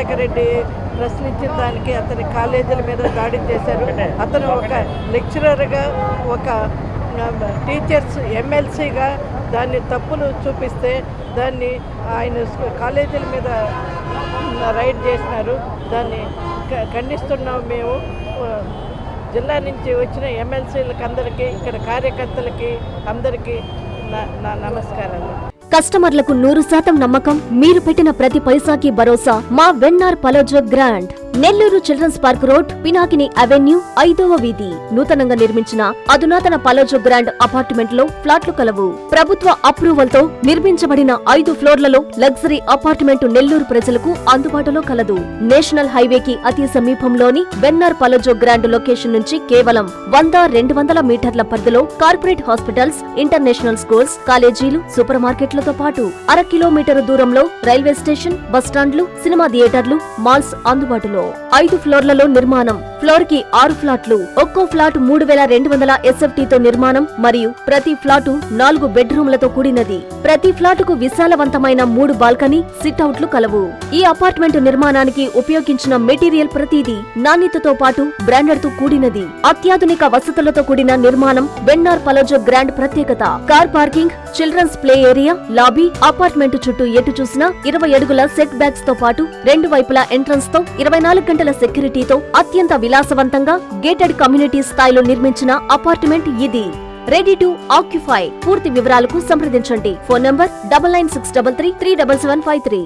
రాజశేఖర రెడ్డి ప్రశ్నించిన దానికి అతని కాలేజీల మీద దాడి చేశారు. అతను ఒక లెక్చరర్గా, ఒక టీచర్స్ ఎమ్మెల్సీగా దాన్ని తప్పులు చూపిస్తే దాన్ని ఆయన కాలేజీల మీద రైడ్ చేసినారు. దాన్ని ఖండిస్తున్నాం మేము. జిల్లా నుంచి వచ్చిన ఎమ్మెల్సీలకు అందరికీ, ఇక్కడ కార్యకర్తలకి అందరికీ నా నమస్కారాలు. కస్టమర్లకు 100% నమ్మకం, మీరు పెట్టిన ప్రతి పైసాకి భరోసా. మా వెన్నార్ Palazzo grand, Nellore children's park road, Pinakini avenue, 5వ వీధి. నూతనంగా నిర్మించిన అధునాతన పలోజో గ్రాండ్ అపార్ట్మెంట్ లో ఫ్లాట్లు కలవు. ప్రభుత్వ అప్రూవల్ తో నిర్మించబడిన 5 ఫ్లోర్లలో లగ్జరీ అపార్ట్మెంట్ నెల్లూరు ప్రజలకు అందుబాటులో కలదు. నేషనల్ హైవేకి అతి సమీపంలోని వెన్నార్ పలోజో గ్రాండ్ లొకేషన్ నుంచి కేవలం 100-200 మీటర్ల పరిధిలో కార్పొరేట్ హాస్పిటల్స్, ఇంటర్నేషనల్ స్కూల్స్, కాలేజీలు, సూపర్ మార్కెట్లతో పాటు 1/2 కిలోమీటర్ దూరంలో రైల్వే స్టేషన్, బస్టాండ్లు, సినిమా థియేటర్లు, మాల్స్ అందుబాటులో. 5 ఫ్లోర్లలో నిర్మాణం. ఫ్లోర్ కి 6 ఫ్లాట్లు. ఒక్కో ఫ్లాట్ 3200 SFT తో నిర్మాణం మరియు ప్రతి ఫ్లాటు 4 బెడ్రూమ్లతో కూడినది. ప్రతి ఫ్లాటుకు విశాలవంతమైన 3 బాల్కనీ, సిట్అవుట్లు కలవు. ఈ అపార్ట్మెంట్ నిర్మాణానికి ఉపయోగించిన మెటీరియల్ ప్రతిదీ నాణ్యతతో పాటు బ్రాండెడ్ తో కూడినది. అత్యాధునిక వసతులతో కూడిన నిర్మాణం వెన్నార్ పలోజో గ్రాండ్ ప్రత్యేకత. Car parking, childrens play area, lobby, apartment చుట్టూ ఎటు చూసినా 20 అడుగుల సెట్ బ్యాక్స్ తో పాటు 2 వైపులా ఎంట్రన్స్ తో 24 గంటల సెక్యూరిటీతో అత్యంత విలాసవంతంగా గేటెడ్ కమ్యూనిటీ స్థాయిలో నిర్మించిన అపార్ట్మెంట్ ఇది. Ready to occupy. పూర్తి వివరాలకు సంప్రదించండి. Phone number 9963337753.